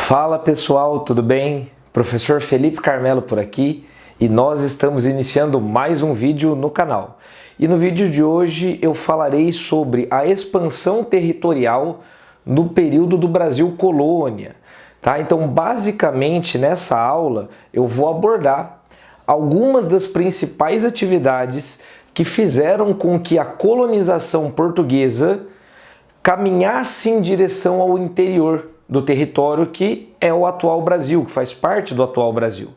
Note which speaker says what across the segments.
Speaker 1: Fala pessoal, tudo bem? Professor Felipe Carmelo por aqui e nós estamos iniciando mais um vídeo no canal. E no vídeo de hoje eu falarei sobre a expansão territorial no período do Brasil colônia. Tá? Então basicamente nessa aula eu vou abordar algumas das principais atividades que fizeram com que a colonização portuguesa caminhasse em direção ao interior do território que é o atual Brasil, que faz parte do atual Brasil.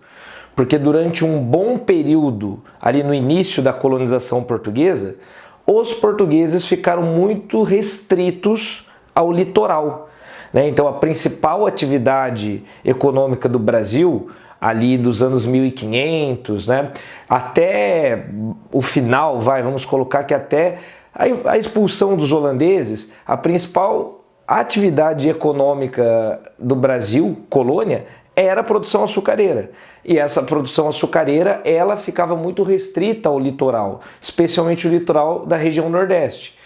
Speaker 1: Porque durante um bom período, ali no início da colonização portuguesa, os portugueses ficaram muito restritos ao litoral, né? Então a principal atividade econômica do Brasil, ali dos anos 1500, né, até o final, vamos colocar que até a expulsão dos holandeses, a principal atividade econômica do Brasil, colônia, era a produção açucareira. E essa produção açucareira, ela ficava muito restrita ao litoral, especialmente o litoral da região Nordeste.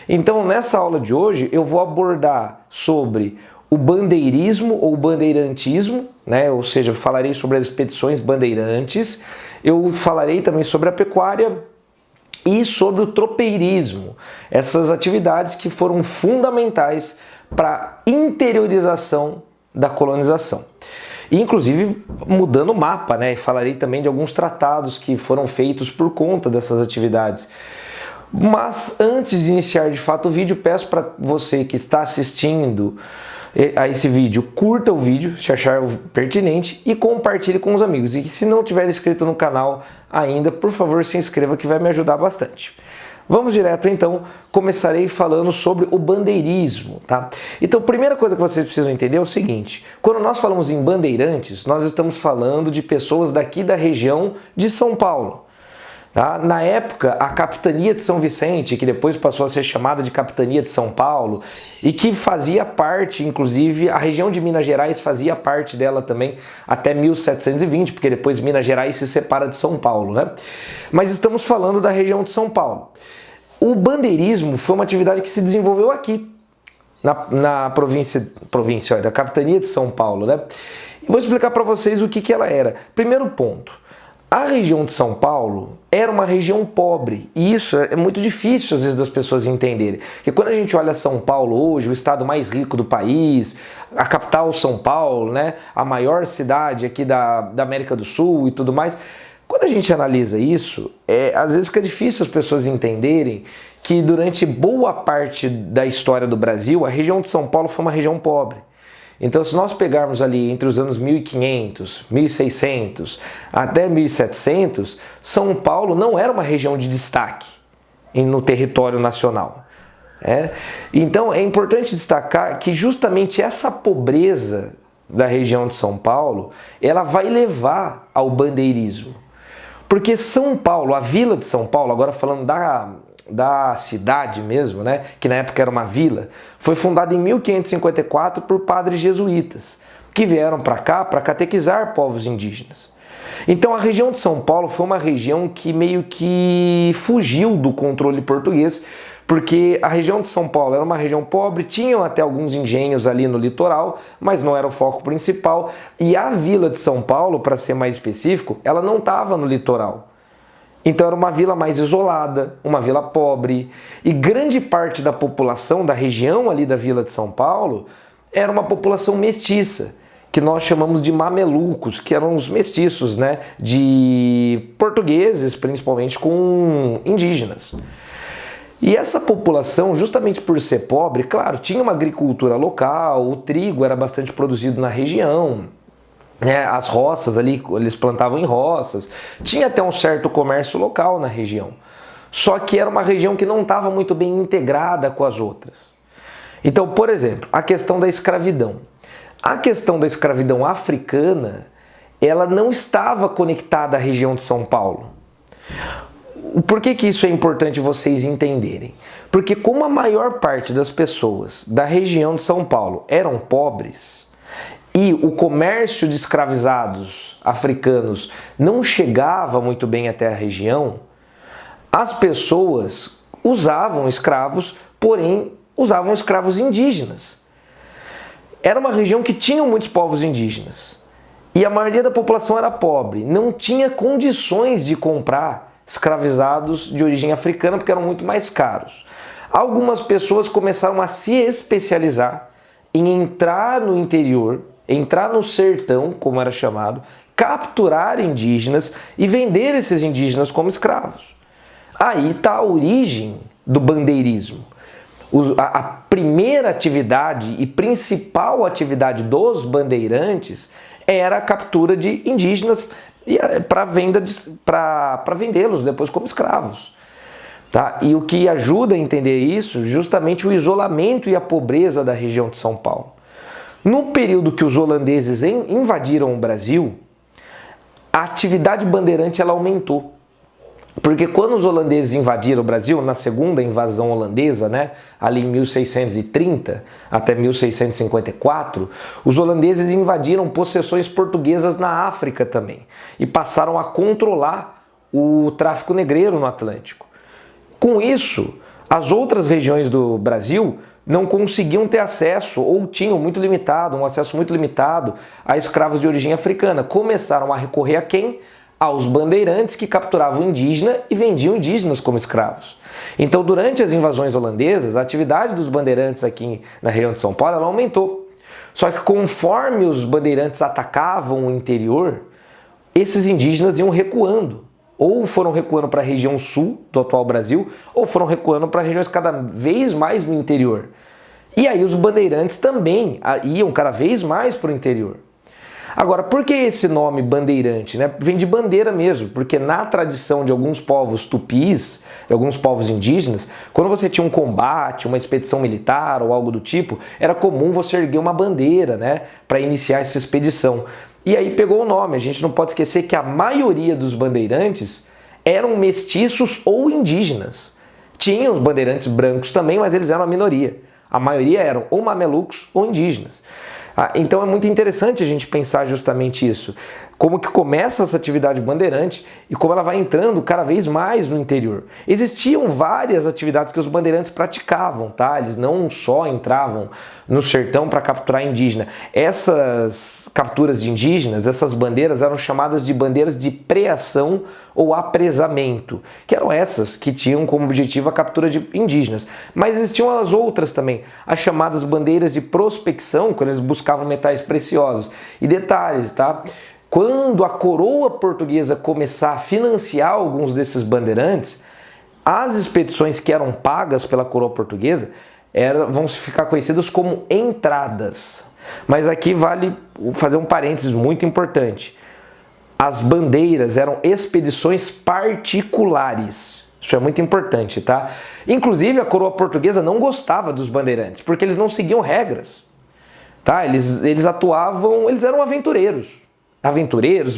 Speaker 1: Então, nessa aula de hoje, eu vou abordar sobre o bandeirismo ou bandeirantismo, né? Ou seja, eu falarei sobre as expedições bandeirantes, eu falarei também sobre a pecuária e sobre o tropeirismo, essas atividades que foram fundamentais para a interiorização da colonização. E, inclusive mudando o mapa, né? Falarei também de alguns tratados que foram feitos por conta dessas atividades. Mas antes de iniciar de fato o vídeo, peço para você que está assistindo a esse vídeo, curta o vídeo se achar pertinente e compartilhe com os amigos. E se não tiver inscrito no canal ainda, por favor se inscreva que vai me ajudar bastante. Vamos direto então, começarei falando sobre o bandeirismo, tá? Então a primeira coisa que vocês precisam entender é o seguinte: quando nós falamos em bandeirantes, nós estamos falando de pessoas daqui da região de São Paulo. Tá? Na época, a Capitania de São Vicente, que depois passou a ser chamada de Capitania de São Paulo, e que fazia parte, inclusive, a região de Minas Gerais fazia parte dela também até 1720, porque depois Minas Gerais se separa de São Paulo, né? Mas estamos falando da região de São Paulo. O bandeirismo foi uma atividade que se desenvolveu aqui, na província da Capitania de São Paulo, né? E vou explicar para vocês o que ela era. Primeiro ponto. A região de São Paulo era uma região pobre, e isso é muito difícil às vezes das pessoas entenderem. Porque quando a gente olha São Paulo hoje, o estado mais rico do país, a capital São Paulo, né, a maior cidade aqui da América do Sul e tudo mais, quando a gente analisa isso, às vezes fica difícil as pessoas entenderem que durante boa parte da história do Brasil, a região de São Paulo foi uma região pobre. Então, se nós pegarmos ali entre os anos 1500, 1600 até 1700, São Paulo não era uma região de destaque no território nacional. Então, é importante destacar que justamente essa pobreza da região de São Paulo, ela vai levar ao bandeirismo. Porque São Paulo, a vila de São Paulo, agora falando da cidade mesmo, né, que na época era uma vila, foi fundada em 1554 por padres jesuítas, que vieram para cá para catequizar povos indígenas. Então a região de São Paulo foi uma região que meio que fugiu do controle português, porque a região de São Paulo era uma região pobre, tinham até alguns engenhos ali no litoral, mas não era o foco principal, e a vila de São Paulo, para ser mais específico, ela não estava no litoral. Então era uma vila mais isolada, uma vila pobre, e grande parte da população da região ali da vila de São Paulo era uma população mestiça, que nós chamamos de mamelucos, que eram os mestiços, né, de portugueses, principalmente com indígenas. E essa população, justamente por ser pobre, claro, tinha uma agricultura local, o trigo era bastante produzido na região, as roças ali, eles plantavam em roças, tinha até um certo comércio local na região. Só que era uma região que não estava muito bem integrada com as outras. Então, por exemplo, a questão da escravidão. A questão da escravidão africana, ela não estava conectada à região de São Paulo. Por que isso é importante vocês entenderem? Porque como a maior parte das pessoas da região de São Paulo eram pobres, e o comércio de escravizados africanos não chegava muito bem até a região, as pessoas usavam escravos, porém usavam escravos indígenas. Era uma região que tinha muitos povos indígenas e a maioria da população era pobre, não tinha condições de comprar escravizados de origem africana porque eram muito mais caros. Algumas pessoas começaram a se especializar em entrar no interior, entrar no sertão, como era chamado, capturar indígenas e vender esses indígenas como escravos. Aí está a origem do bandeirismo. A primeira atividade e principal atividade dos bandeirantes era a captura de indígenas para vendê-los depois como escravos. Tá? E o que ajuda a entender isso, justamente o isolamento e a pobreza da região de São Paulo. No período que os holandeses invadiram o Brasil, a atividade bandeirante ela aumentou. Porque quando os holandeses invadiram o Brasil, na segunda invasão holandesa, né, ali em 1630 até 1654, os holandeses invadiram possessões portuguesas na África também e passaram a controlar o tráfico negreiro no Atlântico. Com isso, as outras regiões do Brasil não conseguiam ter acesso ou tinham um acesso muito limitado a escravos de origem africana. Começaram a recorrer a quem? Aos bandeirantes que capturavam indígena e vendiam indígenas como escravos. Então, durante as invasões holandesas, a atividade dos bandeirantes aqui na região de São Paulo ela aumentou. Só que conforme os bandeirantes atacavam o interior, esses indígenas iam recuando. Ou foram recuando para a região sul do atual Brasil, ou foram recuando para regiões cada vez mais no interior. E aí os bandeirantes também iam cada vez mais para o interior. Agora, por que esse nome bandeirante? Né? Vem de bandeira mesmo, porque na tradição de alguns povos tupis, de alguns povos indígenas, quando você tinha um combate, uma expedição militar ou algo do tipo, era comum você erguer uma bandeira, né, para iniciar essa expedição. E aí pegou o nome. A gente não pode esquecer que a maioria dos bandeirantes eram mestiços ou indígenas. Tinham os bandeirantes brancos também, mas eles eram a minoria. A maioria eram ou mamelucos ou indígenas. Então é muito interessante a gente pensar justamente isso. Como que começa essa atividade bandeirante e como ela vai entrando cada vez mais no interior. Existiam várias atividades que os bandeirantes praticavam, tá? Eles não só entravam no sertão para capturar indígena. Essas capturas de indígenas, essas bandeiras eram chamadas de bandeiras de preação ou apresamento, que eram essas que tinham como objetivo a captura de indígenas. Mas existiam as outras também, as chamadas bandeiras de prospecção, quando eles buscavam metais preciosos. E detalhes, tá? Quando a coroa portuguesa começar a financiar alguns desses bandeirantes, as expedições que eram pagas pela coroa portuguesa vão ficar conhecidas como entradas. Mas aqui vale fazer um parênteses muito importante. As bandeiras eram expedições particulares. Isso é muito importante, tá? Inclusive, a coroa portuguesa não gostava dos bandeirantes, porque eles não seguiam regras. Tá? Eles atuavam, eles eram aventureiros,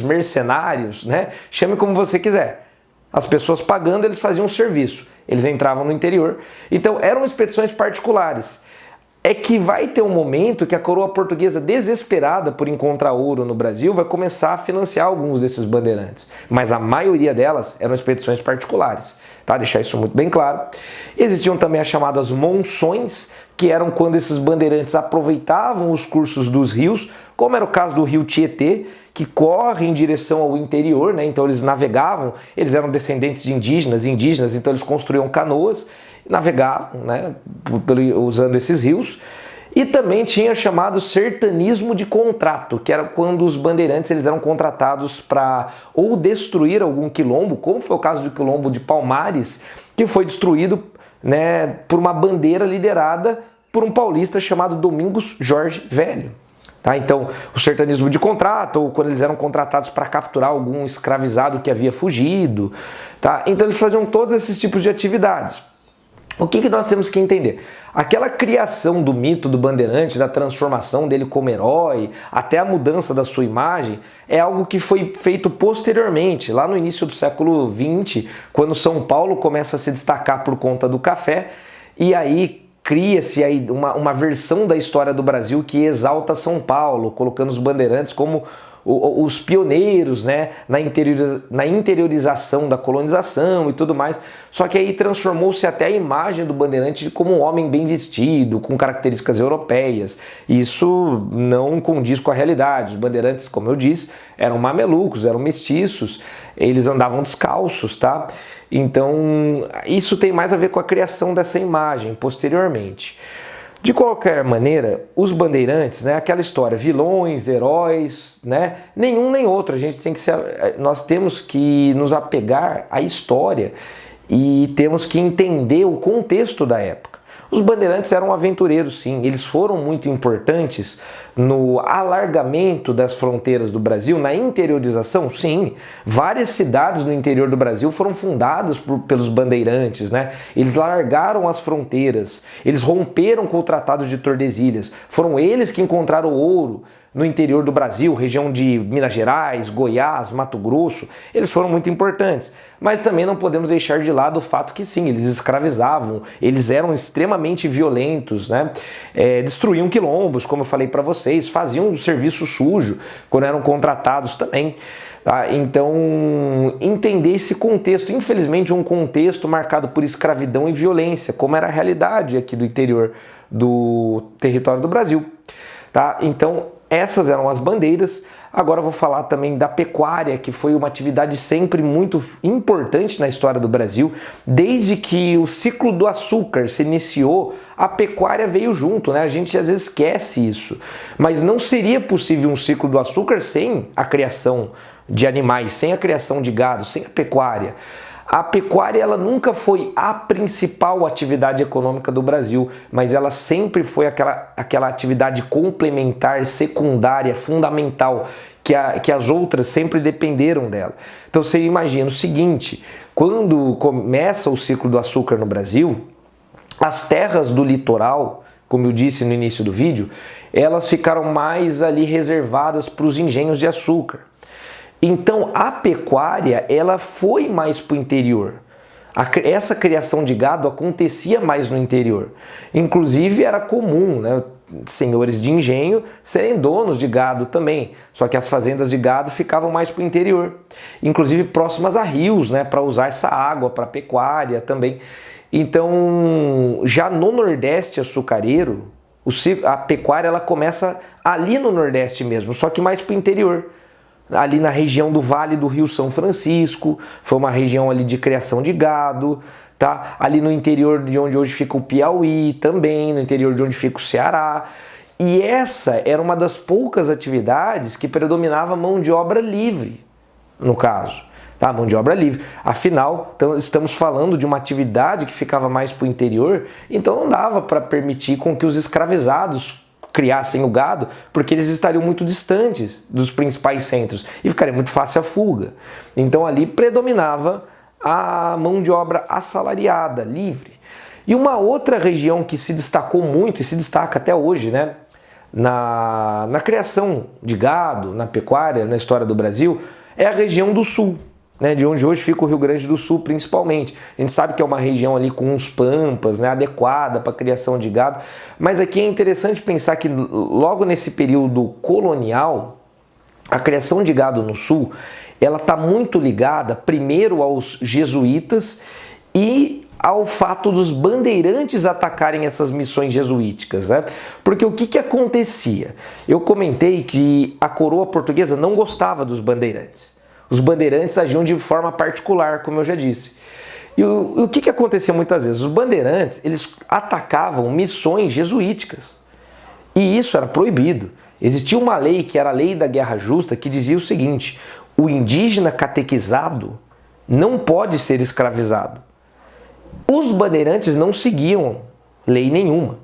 Speaker 1: mercenários, né? Chame como você quiser. As pessoas pagando, eles faziam um serviço. Eles entravam no interior. Então, eram expedições particulares. É que vai ter um momento que a coroa portuguesa, desesperada por encontrar ouro no Brasil, vai começar a financiar alguns desses bandeirantes. Mas a maioria delas eram expedições particulares. Tá? Deixar isso muito bem claro. Existiam também as chamadas monções, que eram quando esses bandeirantes aproveitavam os cursos dos rios, como era o caso do rio Tietê, que corre em direção ao interior, né? Então eles navegavam, eles eram descendentes de indígenas, então eles construíam canoas, navegavam, né, usando esses rios. E também tinha chamado sertanismo de contrato, que era quando os bandeirantes eles eram contratados para ou destruir algum quilombo, como foi o caso do quilombo de Palmares, que foi destruído, né, por uma bandeira liderada por um paulista chamado Domingos Jorge Velho. Tá? Então, o sertanismo de contrato, ou quando eles eram contratados para capturar algum escravizado que havia fugido. Tá? Então, eles faziam todos esses tipos de atividades. O que nós temos que entender? Aquela criação do mito do bandeirante, da transformação dele como herói, até a mudança da sua imagem, é algo que foi feito posteriormente, lá no início do século XX, quando São Paulo começa a se destacar por conta do café, e aí cria-se aí uma versão da história do Brasil que exalta São Paulo, colocando os bandeirantes como os pioneiros, né, na interiorização da colonização e tudo mais. Só que aí transformou-se até a imagem do bandeirante como um homem bem vestido, com características europeias. Isso não condiz com a realidade. Os bandeirantes, como eu disse, eram mamelucos, eram mestiços, eles andavam descalços, tá? Então, isso tem mais a ver com a criação dessa imagem posteriormente. De qualquer maneira, os bandeirantes, né, aquela história, vilões, heróis, né, nenhum nem outro. Nós temos que nos apegar à história e temos que entender o contexto da época. Os bandeirantes eram aventureiros, sim, eles foram muito importantes no alargamento das fronteiras do Brasil, na interiorização, sim. Várias cidades no interior do Brasil foram fundadas pelos bandeirantes, né? Eles largaram as fronteiras, eles romperam com o Tratado de Tordesilhas, foram eles que encontraram ouro no interior do Brasil, região de Minas Gerais, Goiás, Mato Grosso. Eles foram muito importantes, mas também não podemos deixar de lado o fato que sim, eles escravizavam, eles eram extremamente violentos, né? Destruíam quilombos, como eu falei para vocês, faziam um serviço sujo quando eram contratados também. Tá? Então, entender esse contexto, infelizmente um contexto marcado por escravidão e violência, como era a realidade aqui do interior do território do Brasil. Tá? Então, essas eram as bandeiras. Agora eu vou falar também da pecuária, que foi uma atividade sempre muito importante na história do Brasil. Desde que o ciclo do açúcar se iniciou, a pecuária veio junto, né? A gente às vezes esquece isso. Mas não seria possível um ciclo do açúcar sem a criação de animais, sem a criação de gado, sem a pecuária. A pecuária ela nunca foi a principal atividade econômica do Brasil, mas ela sempre foi aquela atividade complementar, secundária, fundamental, que as outras sempre dependeram dela. Então você imagina o seguinte, quando começa o ciclo do açúcar no Brasil, as terras do litoral, como eu disse no início do vídeo, elas ficaram mais ali reservadas para os engenhos de açúcar. Então a pecuária ela foi mais para o interior. Essa criação de gado acontecia mais no interior. Inclusive era comum, né, senhores de engenho serem donos de gado também. Só que as fazendas de gado ficavam mais para o interior. Inclusive próximas a rios, né, para usar essa água para pecuária também. Então já no Nordeste açucareiro, a pecuária ela começa ali no Nordeste mesmo, só que mais para o interior. Ali na região do Vale do Rio São Francisco, foi uma região ali de criação de gado, tá? Ali no interior de onde hoje fica o Piauí também, no interior de onde fica o Ceará. E essa era uma das poucas atividades que predominava mão de obra livre, no caso. Tá? Mão de obra livre. Afinal, estamos falando de uma atividade que ficava mais para o interior, então não dava para permitir com que os escravizados criassem o gado, porque eles estariam muito distantes dos principais centros e ficaria muito fácil a fuga. Então ali predominava a mão de obra assalariada, livre. E uma outra região que se destacou muito e se destaca até hoje, né, na criação de gado, na pecuária, na história do Brasil, é a região do Sul, né, de onde hoje fica o Rio Grande do Sul principalmente. A gente sabe que é uma região ali com uns pampas, né, adequada para a criação de gado, mas aqui é interessante pensar que logo nesse período colonial, a criação de gado no Sul, ela está muito ligada primeiro aos jesuítas e ao fato dos bandeirantes atacarem essas missões jesuíticas, né? Porque o que acontecia? Eu comentei que a coroa portuguesa não gostava dos bandeirantes. Os bandeirantes agiam de forma particular, como eu já disse. E o que acontecia muitas vezes? Os bandeirantes, eles atacavam missões jesuíticas. E isso era proibido. Existia uma lei, que era a Lei da Guerra Justa, que dizia o seguinte: o indígena catequizado não pode ser escravizado. Os bandeirantes não seguiam lei nenhuma.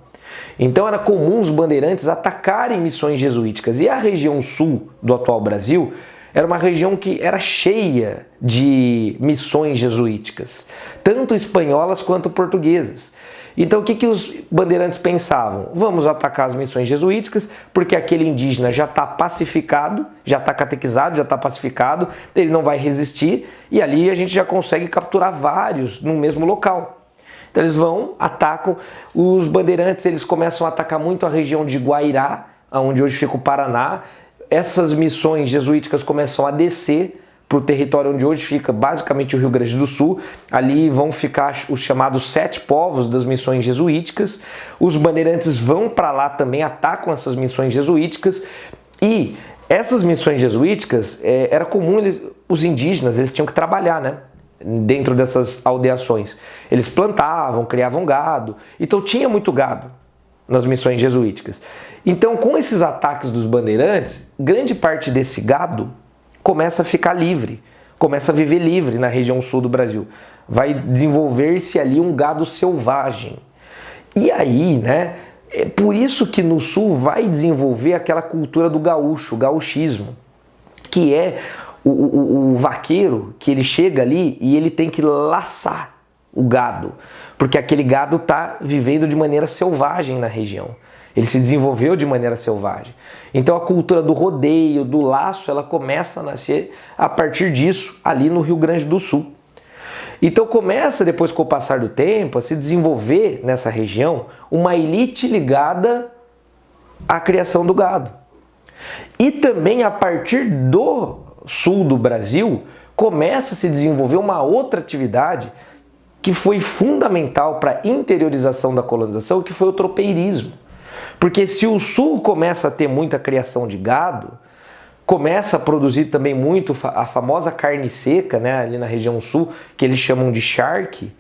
Speaker 1: Então era comum os bandeirantes atacarem missões jesuíticas. E a região sul do atual Brasil era uma região que era cheia de missões jesuíticas, tanto espanholas quanto portuguesas. Então o que os bandeirantes pensavam? Vamos atacar as missões jesuíticas, porque aquele indígena já está pacificado, já está catequizado, já está pacificado, ele não vai resistir, e ali a gente já consegue capturar vários no mesmo local. Então eles vão, atacam, os bandeirantes eles começam a atacar muito a região de Guairá, onde hoje fica o Paraná, essas missões jesuíticas começam a descer para o território onde hoje fica basicamente o Rio Grande do Sul. Ali vão ficar os chamados 7 povos das missões jesuíticas. Os bandeirantes vão para lá também, atacam essas missões jesuíticas. E essas missões jesuíticas, era comum os indígenas, eles tinham que trabalhar, né, dentro dessas aldeações. Eles plantavam, criavam gado, então tinha muito gado nas missões jesuíticas. Então, com esses ataques dos bandeirantes, grande parte desse gado começa a ficar livre, começa a viver livre na região sul do Brasil. Vai desenvolver-se ali um gado selvagem. E aí, né, é por isso que no sul vai desenvolver aquela cultura do gaúcho, o gauchismo, que é o vaqueiro que ele chega ali e ele tem que laçar o gado, porque aquele gado está vivendo de maneira selvagem na região. Ele se desenvolveu de maneira selvagem. Então a cultura do rodeio, do laço, ela começa a nascer a partir disso, ali no Rio Grande do Sul. Então começa, depois com o passar do tempo, a se desenvolver nessa região uma elite ligada à criação do gado. E também a partir do sul do Brasil, começa a se desenvolver uma outra atividade que foi fundamental para a interiorização da colonização, que foi o tropeirismo. Porque se o sul começa a ter muita criação de gado, começa a produzir também muito a famosa carne seca, né, ali na região sul, que eles chamam de charque,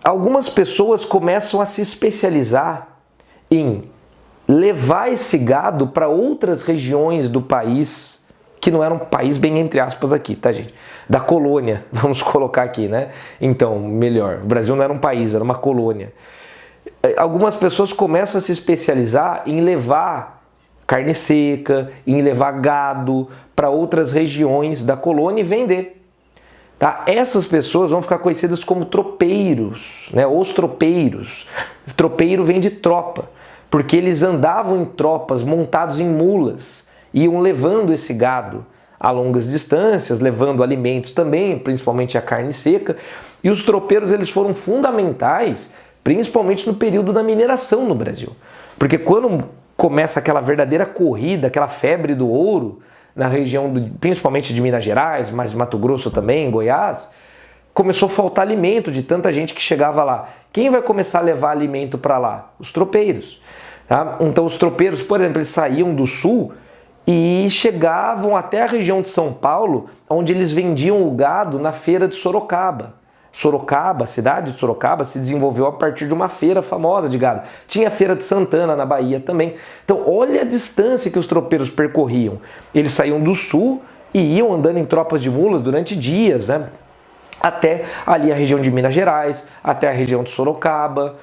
Speaker 1: algumas pessoas começam a se especializar em levar esse gado para outras regiões do país, que não era um país bem entre aspas aqui, tá, gente? Da colônia, vamos colocar aqui, né? Então, melhor, o Brasil não era um país, era uma colônia. Algumas pessoas começam a se especializar em levar carne seca, em levar gado para outras regiões da colônia e vender. Tá? Essas pessoas vão ficar conhecidas como tropeiros, né? Os tropeiros. Tropeiro vem de tropa, porque eles andavam em tropas montados em mulas, iam levando esse gado a longas distâncias, levando alimentos também, principalmente a carne seca. E os tropeiros, eles foram fundamentais, principalmente no período da mineração no Brasil. Porque quando começa aquela verdadeira corrida, aquela febre do ouro, na região, principalmente de Minas Gerais, mas Mato Grosso também, Goiás, começou a faltar alimento de tanta gente que chegava lá. Quem vai começar a levar alimento para lá? Os tropeiros. Tá? Então os tropeiros, por exemplo, eles saíam do sul e chegavam até a região de São Paulo, onde eles vendiam o gado na feira de Sorocaba. Sorocaba, a cidade de Sorocaba, se desenvolveu a partir de uma feira famosa de gado. Tinha a feira de Santana, na Bahia também. Então, olha a distância que os tropeiros percorriam. Eles saíam do sul e iam andando em tropas de mulas durante dias, né? Até ali a região de Minas Gerais, até a região de Sorocaba.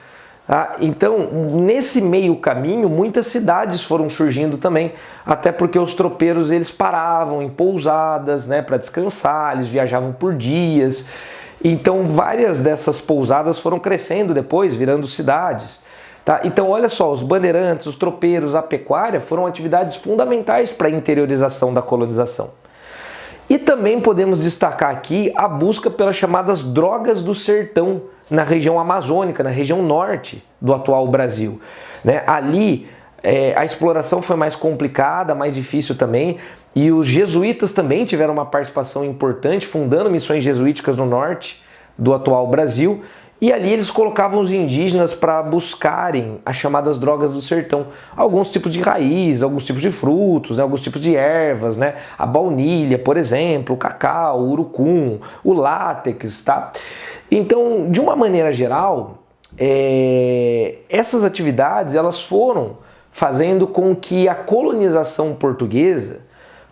Speaker 1: Tá? Então, nesse meio caminho, muitas cidades foram surgindo também, até porque os tropeiros eles paravam em pousadas, né, para descansar, eles viajavam por dias. Então várias dessas pousadas foram crescendo depois, virando cidades. Tá? Então olha só, os bandeirantes, os tropeiros, a pecuária foram atividades fundamentais para a interiorização da colonização. E também podemos destacar aqui a busca pelas chamadas drogas do sertão na região amazônica, na região norte do atual Brasil. Né? Ali a exploração foi mais complicada, mais difícil também, e os jesuítas também tiveram uma participação importante, fundando missões jesuíticas no norte do atual Brasil, e ali eles colocavam os indígenas para buscarem as chamadas drogas do sertão. Alguns tipos de raiz, alguns tipos de frutos, né, alguns tipos de ervas, né, a baunilha, por exemplo, o cacau, o urucum, o látex, tá? Então, de uma maneira geral, essas atividades elas foram fazendo com que a colonização portuguesa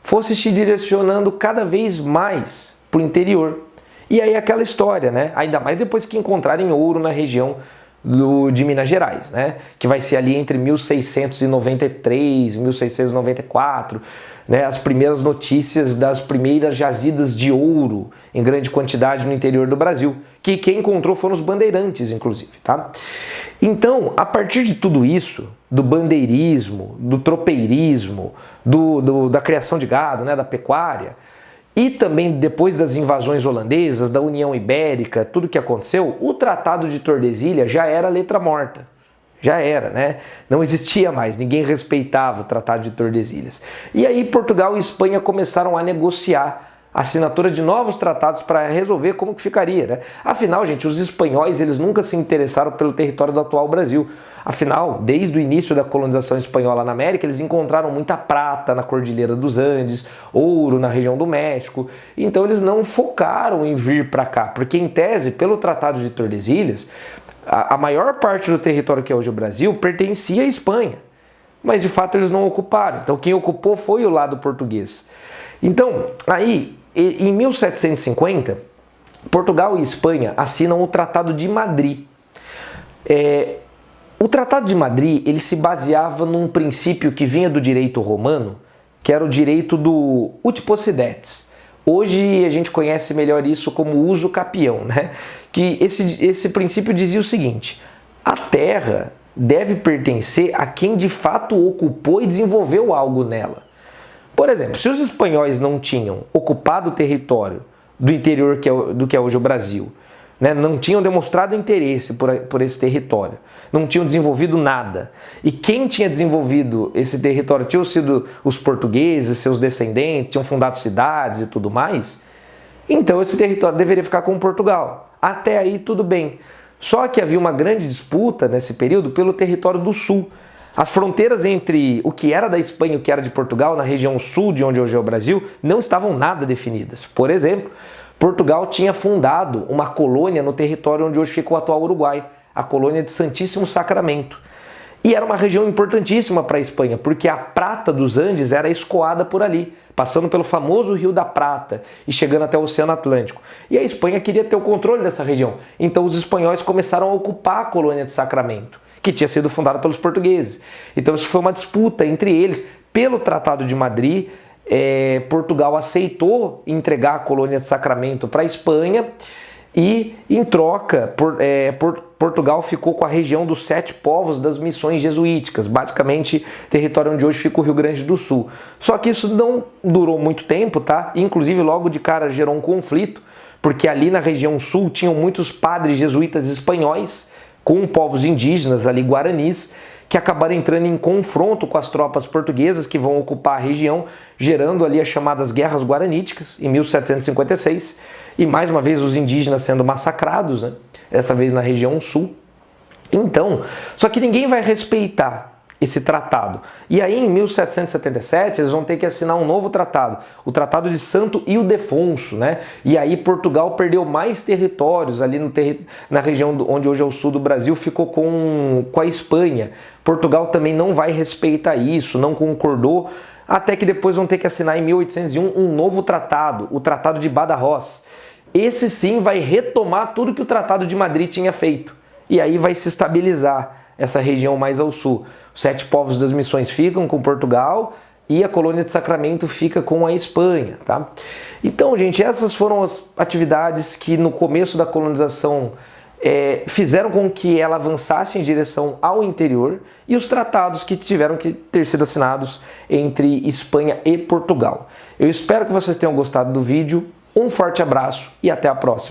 Speaker 1: fosse se direcionando cada vez mais para o interior. E aí aquela história, né? Ainda mais depois que encontrarem ouro na região de Minas Gerais, né? Que vai ser ali entre 1693 e 1694, né? As primeiras notícias das primeiras jazidas de ouro em grande quantidade no interior do Brasil, que quem encontrou foram os bandeirantes, inclusive, tá? Então, a partir de tudo isso, do bandeirismo, do tropeirismo, da criação de gado, né, da pecuária, e também depois das invasões holandesas, da União Ibérica, tudo que aconteceu, o Tratado de Tordesilhas já era letra morta. já era, né? Não existia mais, ninguém respeitava o Tratado de Tordesilhas. E aí Portugal e Espanha começaram a negociar a assinatura de novos tratados para resolver como que ficaria, né? Afinal, gente, os espanhóis, eles nunca se interessaram pelo território do atual Brasil. Afinal, desde o início da colonização espanhola na América, eles encontraram muita prata na Cordilheira dos Andes, ouro na região do México, então eles não focaram em vir para cá, porque em tese, pelo Tratado de Tordesilhas, a maior parte do território que é hoje o Brasil pertencia à Espanha, mas de fato eles não ocuparam, então quem ocupou foi o lado português. Então, aí, em 1750, Portugal e Espanha assinam o Tratado de Madrid. O Tratado de Madrid, ele se baseava num princípio que vinha do direito romano, que era o direito do ut possidetis. Hoje a gente conhece melhor isso como uso capião, né? Que esse princípio dizia o seguinte: a terra deve pertencer a quem de fato ocupou e desenvolveu algo nela. Por exemplo, se os espanhóis não tinham ocupado o território do interior do que é hoje o Brasil, né, não tinham demonstrado interesse por esse território, não tinham desenvolvido nada, e quem tinha desenvolvido esse território tinham sido os portugueses, seus descendentes, tinham fundado cidades e tudo mais, então esse território deveria ficar com Portugal. Até aí tudo bem. Só que havia uma grande disputa nesse período pelo território do sul. As fronteiras entre o que era da Espanha e o que era de Portugal, na região sul de onde hoje é o Brasil, não estavam nada definidas. Por exemplo, Portugal tinha fundado uma colônia no território onde hoje fica o atual Uruguai, a colônia de Santíssimo Sacramento. E era uma região importantíssima para a Espanha, porque a prata dos Andes era escoada por ali, passando pelo famoso Rio da Prata e chegando até o Oceano Atlântico. E a Espanha queria ter o controle dessa região, então os espanhóis começaram a ocupar a colônia de Sacramento, que tinha sido fundada pelos portugueses. Então isso foi uma disputa entre eles. Pelo Tratado de Madrid, Portugal aceitou entregar a colônia de Sacramento para a Espanha e, em troca, Portugal ficou com a região dos 7 povos das missões jesuíticas, basicamente território onde hoje fica o Rio Grande do Sul. Só que isso não durou muito tempo, tá? Inclusive logo de cara gerou um conflito, porque ali na região sul tinham muitos padres jesuítas espanhóis com povos indígenas ali, guaranis, que acabaram entrando em confronto com as tropas portuguesas que vão ocupar a região, gerando ali as chamadas Guerras Guaraníticas, em 1756, e mais uma vez os indígenas sendo massacrados, né? Dessa vez na região sul. Então, só que ninguém vai respeitar esse tratado. E aí em 1777 eles vão ter que assinar um novo tratado, o Tratado de Santo Ildefonso, né? E aí Portugal perdeu mais territórios ali na região onde hoje é o sul do Brasil, ficou com a Espanha. Portugal também não vai respeitar isso, não concordou, até que depois vão ter que assinar em 1801 um novo tratado, o Tratado de Badajoz. Esse sim vai retomar tudo que o Tratado de Madrid tinha feito. E aí vai se estabilizar essa região mais ao sul. Os 7 povos das missões ficam com Portugal e a colônia de Sacramento fica com a Espanha, tá? Então, gente, essas foram as atividades que no começo da colonização fizeram com que ela avançasse em direção ao interior, e os tratados que tiveram que ter sido assinados entre Espanha e Portugal. Eu espero que vocês tenham gostado do vídeo, um forte abraço e até a próxima.